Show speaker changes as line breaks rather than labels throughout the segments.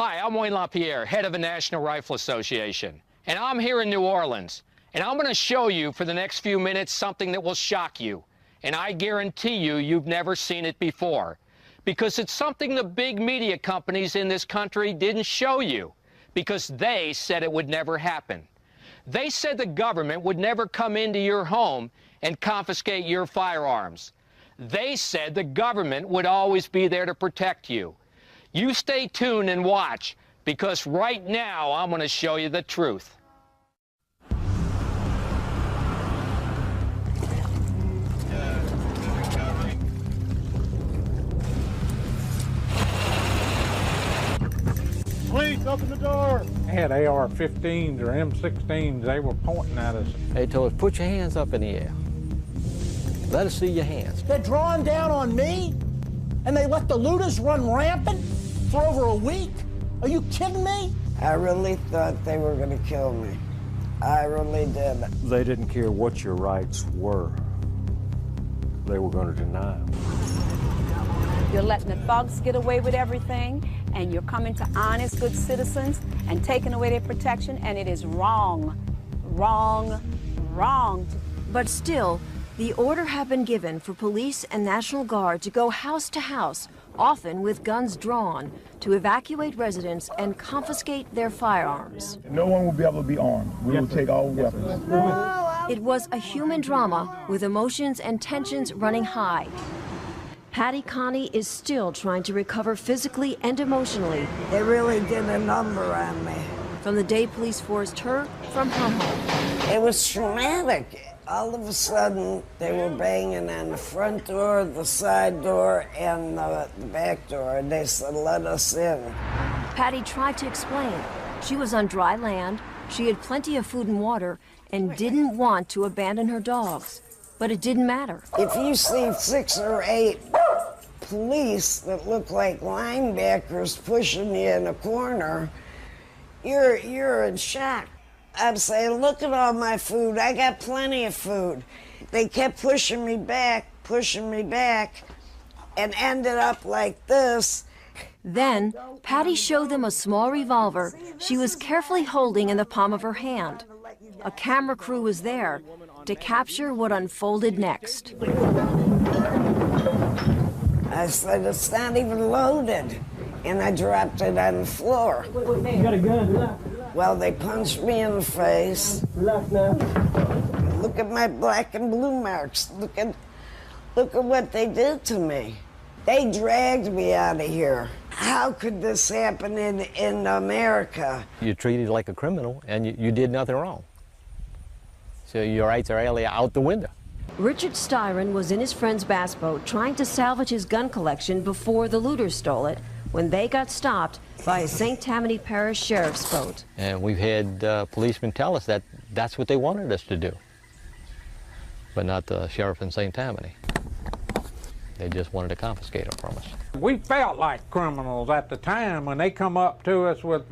Hi, I'm Wayne LaPierre, head of the National Rifle Association, and I'm here in New Orleans, and I'm going to show you for the next few minutes something that will shock you, and I guarantee you've never seen it before, because it's something the big media companies in this country didn't show you, because they said it would never happen. They said the government would never come into your home and confiscate your firearms. They said the government would always be there to protect you. You stay tuned and watch, because right now I'm going to show you the truth.
Police, open the door! They had AR-15s or M16s. They were pointing at us.
They told us, put your hands up in the air. Let us see your hands.
They're drawing down on me, and they let the looters run rampant for over a week? Are you kidding me?
I really thought they were going to kill me. I really did.
They didn't care what your rights were. They were going to deny them.
You're letting the thugs get away with everything, and you're coming to honest, good citizens and taking away their protection, and it is wrong, wrong, wrong.
But still, the order had been given for police and National Guard to go house to house, often with guns drawn, to evacuate residents and confiscate their firearms.
No one will be able to be armed. We will take all weapons.
It was a human drama with emotions and tensions running high. Patty Connie is still trying to recover physically and emotionally.
They really did a number on me.
From the day police forced her from her home.
It was traumatic. All of a sudden, they were banging on the front door, the side door, and the back door. They said, let us in.
Patty tried to explain. She was on dry land, she had plenty of food and water, and didn't want to abandon her dogs. But it didn't matter.
If you see 6 or 8 police that look like linebackers pushing you in a corner, you're in shock. I'm saying, look at all my food. I got plenty of food. They kept pushing me back, and ended up like this.
Then, Patty showed them a small revolver she was carefully holding in the palm of her hand. A camera crew was there to capture what unfolded next.
I said, it's not even loaded. And I dropped it on the floor.
You got a gun?
Well, they punched me in the face. Look at my black and blue marks. Look at what they did to me. They dragged me out of here. How could this happen in America?
You're treated like a criminal, and you did nothing wrong. So your rights are really out the window.
Richard Styron was in his friend's bass boat trying to salvage his gun collection before the looters stole it, when they got stopped by a St. Tammany Parish Sheriff's boat.
And we've had policemen tell us that that's what they wanted us to do, but not the sheriff in St. Tammany. They just wanted to confiscate them from us.
We felt like criminals at the time when they come up to us with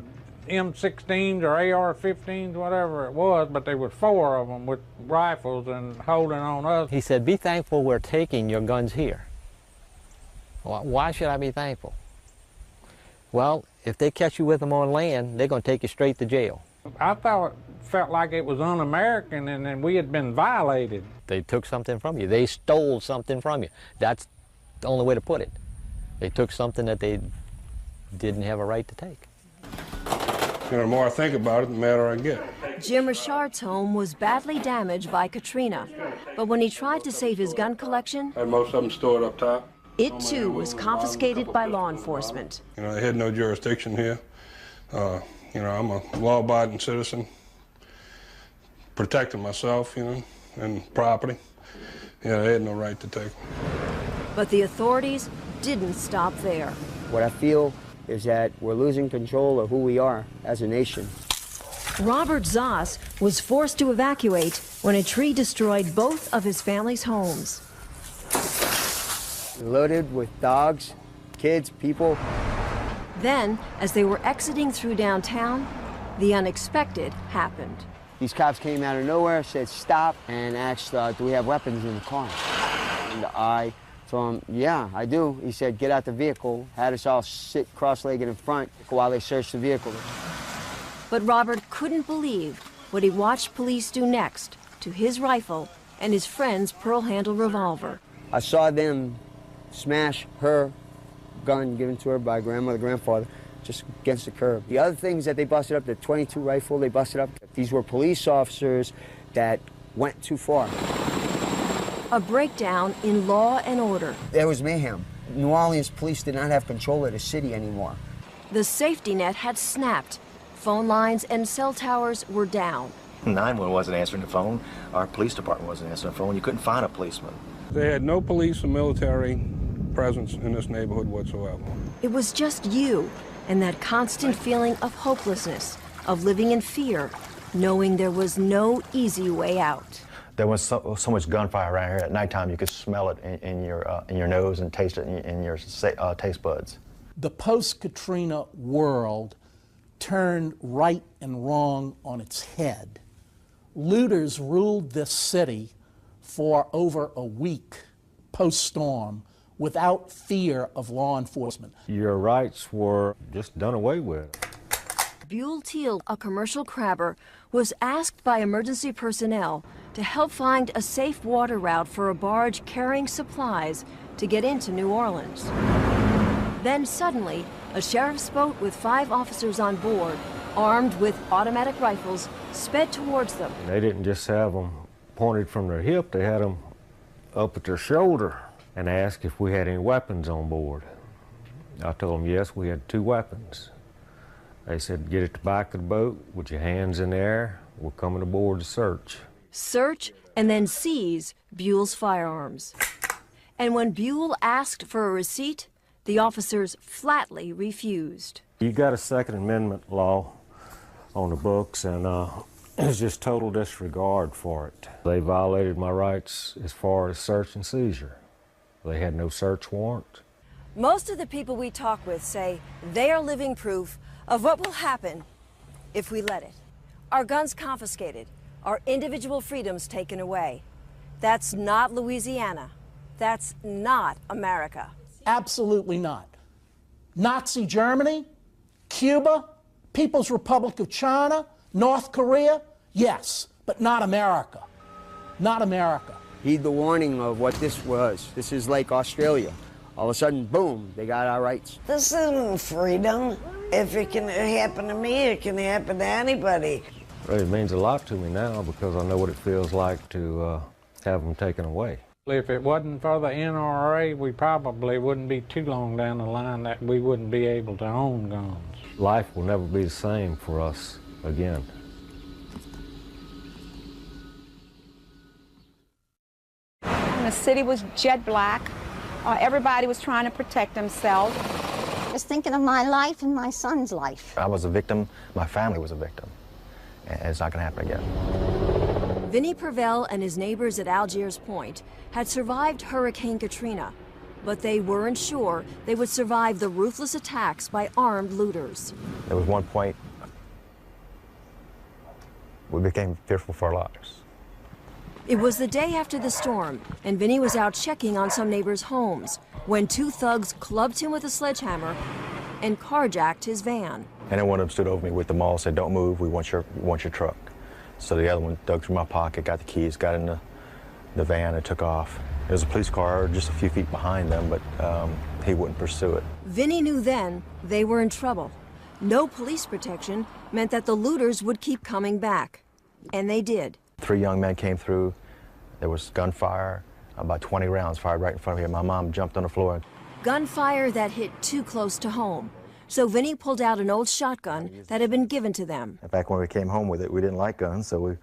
M16s or AR-15s, whatever it was, but there were 4 of them with rifles and holding on us.
He said, be thankful we're taking your guns here. Why should I be thankful? Well, if they catch you with them on land, they're going to take you straight to jail.
I felt like it was un-American and then we had been violated.
They took something from you. They stole something from you. That's the only way to put it. They took something that they didn't have a right to take.
You know, the more I think about it, the madder I get.
Jim Richard's home was badly damaged by Katrina, but when he tried to save his gun collection,
I had most of them stored up top.
It too was confiscated by law enforcement.
You know, they had no jurisdiction here. You know, I'm a law-abiding citizen, protecting myself, you know, and property. Yeah, they had no right to take.
But the authorities didn't stop there.
What I feel is that we're losing control of who we are as a nation.
Robert Zoss was forced to evacuate when a tree destroyed both of his family's homes.
Loaded with dogs, kids, people.
Then, as they were exiting through downtown, the unexpected happened.
These cops came out of nowhere, said stop, and asked, do we have weapons in the car? And I So, yeah, I do. He said, get out the vehicle, had us all sit cross-legged in front while they searched the vehicle.
But Robert couldn't believe what he watched police do next to his rifle and his friend's pearl-handled revolver.
I saw them smash her gun given to her by grandmother, grandfather, just against the curb. The other things that they busted up, the .22 rifle they busted up, these were police officers that went too far.
A breakdown in law and order.
There was mayhem. New Orleans police did not have control of the city anymore.
The safety net had snapped. Phone lines and cell towers were down.
911 wasn't answering the phone. Our police department wasn't answering the phone. You couldn't find a policeman.
They had no police or military presence in this neighborhood whatsoever.
It was just you and that constant feeling of hopelessness, of living in fear, knowing there was no easy way out.
There was so much gunfire around here. At nighttime, you could smell it in your nose and taste it in your taste buds.
The post-Katrina world turned right and wrong on its head. Looters ruled this city for over a week post-storm without fear of law enforcement.
Your rights were just done away with.
Buell Teal, a commercial crabber, was asked by emergency personnel to help find a safe water route for a barge carrying supplies to get into New Orleans. Then suddenly, a sheriff's boat with 5 officers on board, armed with automatic rifles, sped towards them.
They didn't just have them pointed from their hip, they had them up at their shoulder and asked if we had any weapons on board. I told them yes, we had 2 weapons. They said, get at the back of the boat with your hands in the air. We're coming aboard to search.
Search and then seize Buell's firearms. And when Buell asked for a receipt, the officers flatly refused.
You got a Second Amendment law on the books, and it's just total disregard for it. They violated my rights as far as search and seizure. They had no search warrant.
Most of the people we talk with say they are living proof of what will happen if we let it. Our guns confiscated, our individual freedoms taken away. That's not Louisiana. That's not America.
Absolutely not. Nazi Germany, Cuba, People's Republic of China, North Korea, yes, but not America. Not America.
Heed the warning of what this was. This is like Australia. All of a sudden, boom, they got our rights.
This isn't freedom. If it can happen to me, it can happen to anybody.
Well, it means a lot to me now because I know what it feels like to have them taken away.
If it wasn't for the NRA, we probably wouldn't be too long down the line that we wouldn't be able to own guns.
Life will never be the same for us again.
The city was jet black. Everybody was trying to protect themselves.
I was thinking of my life and my son's life.
I was a victim. My family was a victim. And it's not going to happen again.
Vinnie Purvell and his neighbors at Algiers Point had survived Hurricane Katrina, but they weren't sure they would survive the ruthless attacks by armed looters.
There was one point we became fearful for our lives.
It was the day after the storm, and Vinnie was out checking on some neighbors' homes when 2 thugs clubbed him with a sledgehammer and carjacked his van.
And then one of them stood over me with the maul and said, "Don't move, we want your truck." So the other one dug through my pocket, got the keys, got in the van and took off. There was a police car just a few feet behind them, but he wouldn't pursue it.
Vinnie knew then they were in trouble. No police protection meant that the looters would keep coming back. And they did.
3 young men came through. There was gunfire, about 20 rounds fired right in front of me. My mom jumped on the floor.
Gunfire that hit too close to home. So Vinnie pulled out an old shotgun that had been given to them.
In fact, when we came home with it, we didn't like guns, so we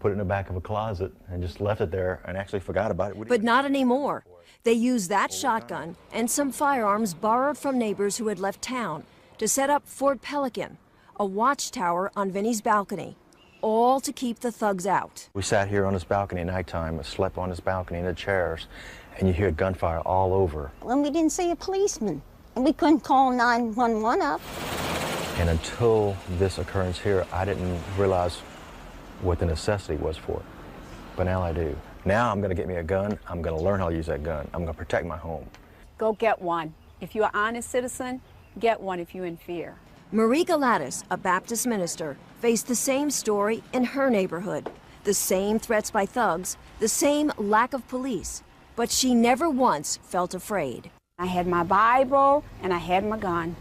put it in the back of a closet and just left it there and actually forgot about it.
But not anymore. They used that shotgun and some firearms borrowed from neighbors who had left town to set up Fort Pelican, a watchtower on Vinnie's balcony, all to keep the thugs out.
We sat here on this balcony at nighttime, slept on this balcony in the chairs, and you hear gunfire all over.
When we didn't see a policeman, and we couldn't call 911 up.
And until this occurrence here, I didn't realize what the necessity was for it. But now I do. Now I'm going to get me a gun. I'm going to learn how to use that gun. I'm going to protect my home.
Go get one. If you're an honest citizen, get one if you're in fear.
Marie Galatis, a Baptist minister, faced the same story in her neighborhood. The same threats by thugs, the same lack of police. But she never once felt afraid.
I had my Bible and I had my gun,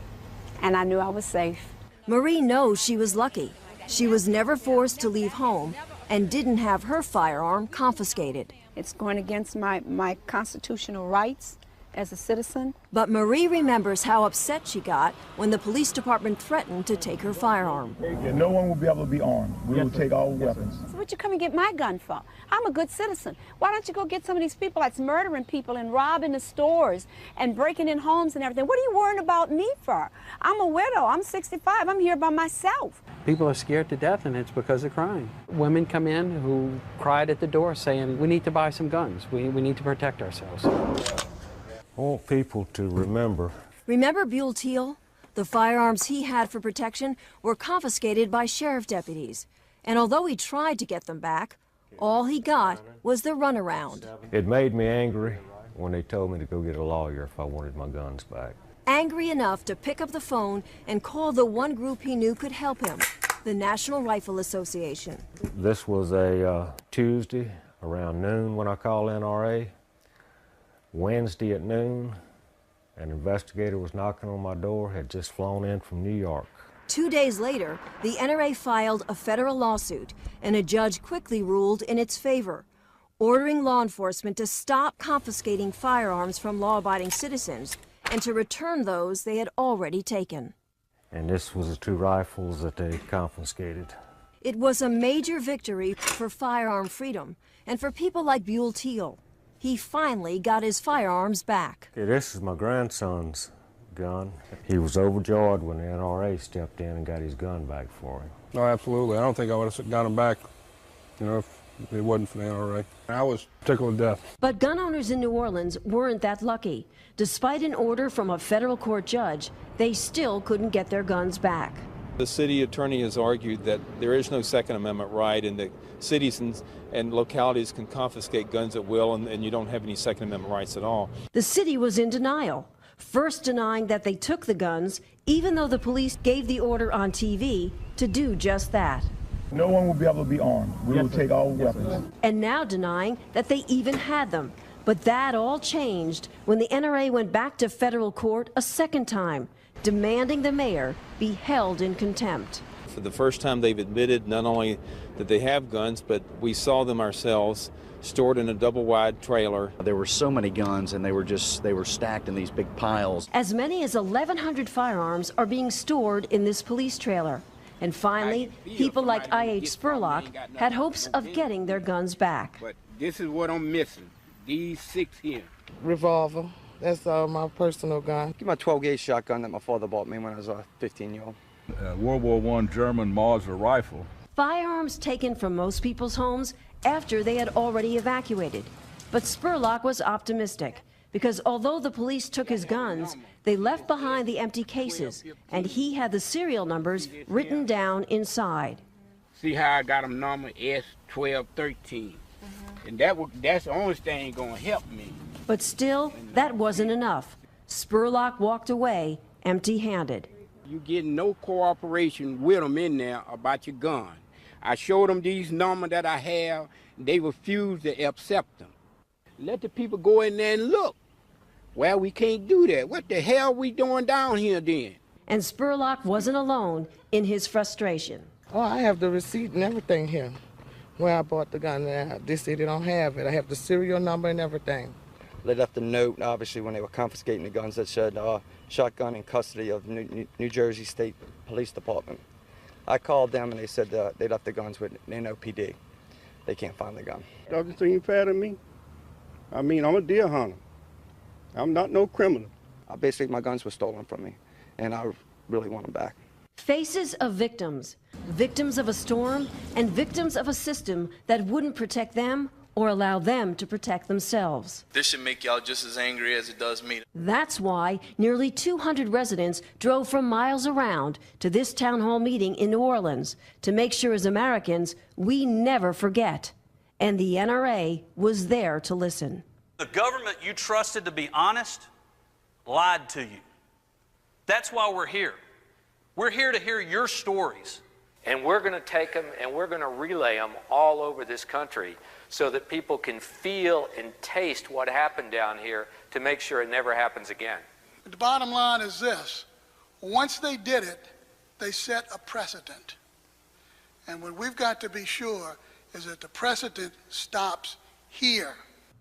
and I knew I was safe.
Marie knows she was lucky. She was never forced to leave home and didn't have her firearm confiscated.
It's going against my constitutional rights as a citizen.
But Marie remembers how upset she got when the police department threatened to take her firearm.
Yeah, no one will be able to be armed. We will take all weapons.
So what you come and get my gun for? I'm a good citizen. Why don't you go get some of these people that's murdering people and robbing the stores and breaking in homes and everything? What are you worrying about me for? I'm a widow. I'm 65. I'm here by myself.
People are scared to death, and it's because of crime. Women come in who cried at the door saying, we need to buy some guns. We need to protect ourselves.
I want people to remember.
Remember Buell Teal? The firearms he had for protection were confiscated by sheriff deputies. And although he tried to get them back, all he got was the runaround.
It made me angry when they told me to go get a lawyer if I wanted my guns back.
Angry enough to pick up the phone and call the one group he knew could help him, the National Rifle Association.
This was a Tuesday around noon when I called NRA. Wednesday at noon, an investigator was knocking on my door, had just flown in from New York.
2 days later, the NRA filed a federal lawsuit, and a judge quickly ruled in its favor, ordering law enforcement to stop confiscating firearms from law-abiding citizens and to return those they had already taken.
And this was the 2 rifles that they confiscated.
It was a major victory for firearm freedom and for people like Buell Teal. He finally got his firearms back.
Okay, this is my grandson's gun. He was overjoyed when the NRA stepped in and got his gun back for him.
No, absolutely. I don't think I would have got him back, if it wasn't for the NRA. I was tickled to death.
But gun owners in New Orleans weren't that lucky. Despite an order from a federal court judge, they still couldn't get their guns back.
The city attorney has argued that there is no Second Amendment right and that cities and localities can confiscate guns at will and you don't have any Second Amendment rights at all.
The city was in denial, first denying that they took the guns, even though the police gave the order on TV to do just that.
No one will be able to be armed. We will take all weapons.
And now denying that they even had them. But that all changed when the NRA went back to federal court a second time, demanding the mayor be held in contempt.
For the first time, they've admitted not only that they have guns, but we saw them ourselves stored in a double-wide trailer.
There were so many guns, and they were stacked in these big piles.
As many as 1,100 firearms are being stored in this police trailer. And finally, people like I.H. Spurlock had hopes of getting their guns back.
But this is what I'm missing, these 6 here.
Revolver. That's my personal gun.
My 12-gauge shotgun that my father bought me when I was a 15-year-old.
World War I German Mauser rifle.
Firearms taken from most people's homes after they had already evacuated. But Spurlock was optimistic, because although the police took his guns, they left behind the empty cases, and he had the serial numbers written down inside.
See how I got them number S1213. And that's the only thing gonna help me.
But still, that wasn't enough. Spurlock walked away empty-handed.
You getting no cooperation with them in there about your gun. I showed them these numbers that I have, and they refused to accept them. Let the people go in there and look. Well, we can't do that. What the hell we doing down here then?
And Spurlock wasn't alone in his frustration.
Oh, I have the receipt and everything here where I bought the gun. They say they don't have it. I have the serial number and everything.
They left a note, obviously, when they were confiscating the guns that said, shotgun in custody of New Jersey State Police Department. I called them and they said they left the guns with NOPD. They can't find the gun.
Doesn't seem fair to me. I mean, I'm a deer hunter. I'm not no criminal.
Basically, my guns were stolen from me, and I really want them back.
Faces of victims. Victims of a storm and victims of a system that wouldn't protect them or allow them to protect themselves.
This should make y'all just as angry as it does me.
That's why nearly 200 residents drove from miles around to this town hall meeting in New Orleans to make sure as Americans we never forget And the NRA was there to listen.
The government you trusted to be honest lied to you. That's why we're here. We're here to hear your stories.
And we're going to take them and we're going to relay them all over this country so that people can feel and taste what happened down here to make sure it never happens again.
The bottom line is this. Once they did it, they set a precedent. And what we've got to be sure is that the precedent stops here.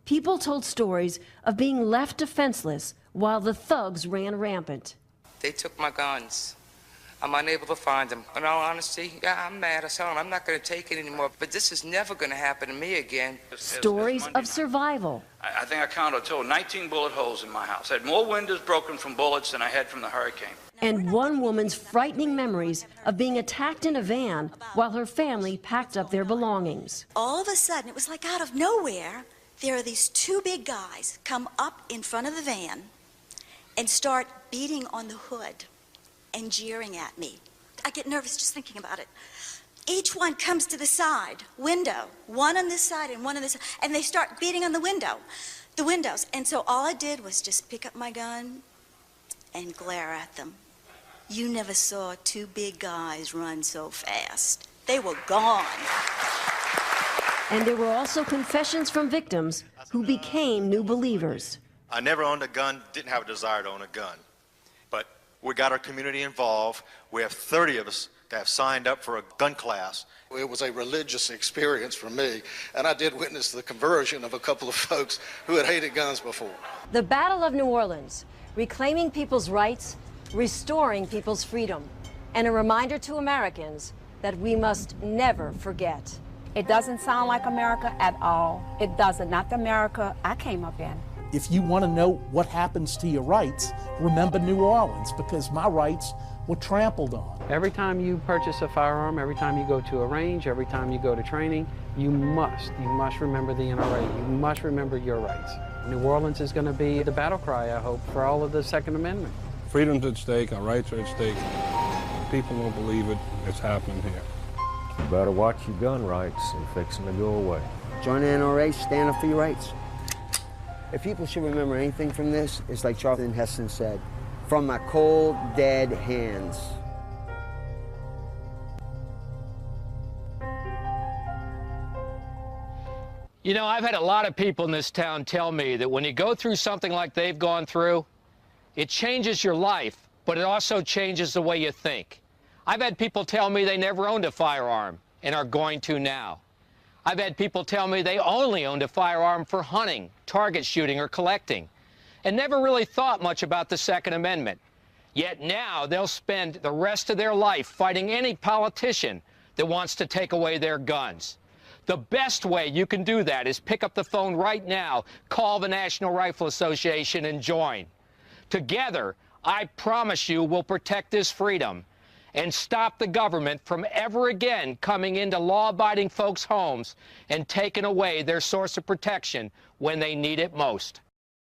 People told stories of being left defenseless while the thugs ran rampant.
They took my guns. I'm unable to find them. In all honesty, yeah, I'm mad as hell. I'm not going to take it anymore. But this is never going to happen to me again.
Stories of survival.
I think I counted a total 19 bullet holes in my house. I had more windows broken from bullets than I had from the hurricane.
And one woman's frightening memories of being attacked in a van while her family packed up their belongings.
All of a sudden, it was like out of nowhere, there are these two big guys come up in front of the van and start beating on the hood and jeering at me. I get nervous just thinking about it. Each one comes to the side window, one on this side and one on this side, and they start beating on the windows. And so all I did was just pick up my gun and glare at them. You never saw two big guys run so fast. They were gone.
And there were also confessions from victims who became new believers.
I never owned a gun, didn't have a desire to own a gun. But we got our community involved. We have 30 of us that have signed up for a gun class.
It was a religious experience for me, and I did witness the conversion of a couple of folks who had hated guns before.
The Battle of New Orleans, reclaiming people's rights, restoring people's freedom, and a reminder to Americans that we must never forget.
It doesn't sound like America at all. It doesn't, not the America I came up in.
If you want to know what happens to your rights, remember New Orleans, because my rights were trampled on.
Every time you purchase a firearm, every time you go to a range, every time you go to training, you must remember the NRA. You must remember your rights. New Orleans is going to be the battle cry, I hope, for all of the Second Amendment.
Freedom's at stake, our rights are at stake. People don't believe it, it's happening here.
You better watch your gun rights and fix them to go away.
Join the NRA, stand up for your rights. If people should remember anything from this, it's like Charlton Heston said, from my cold, dead hands.
You know, I've had a lot of people in this town tell me that when you go through something like they've gone through, it changes your life, but it also changes the way you think. I've had people tell me they never owned a firearm and are going to now. I've had people tell me they only owned a firearm for hunting, target shooting, or collecting, and never really thought much about the Second Amendment. Yet now they'll spend the rest of their life fighting any politician that wants to take away their guns. The best way you can do that is pick up the phone right now, call the National Rifle Association, and join. Together, I promise you we'll protect this freedom and stop the government from ever again coming into law-abiding folks' homes and taking away their source of protection when they need it most.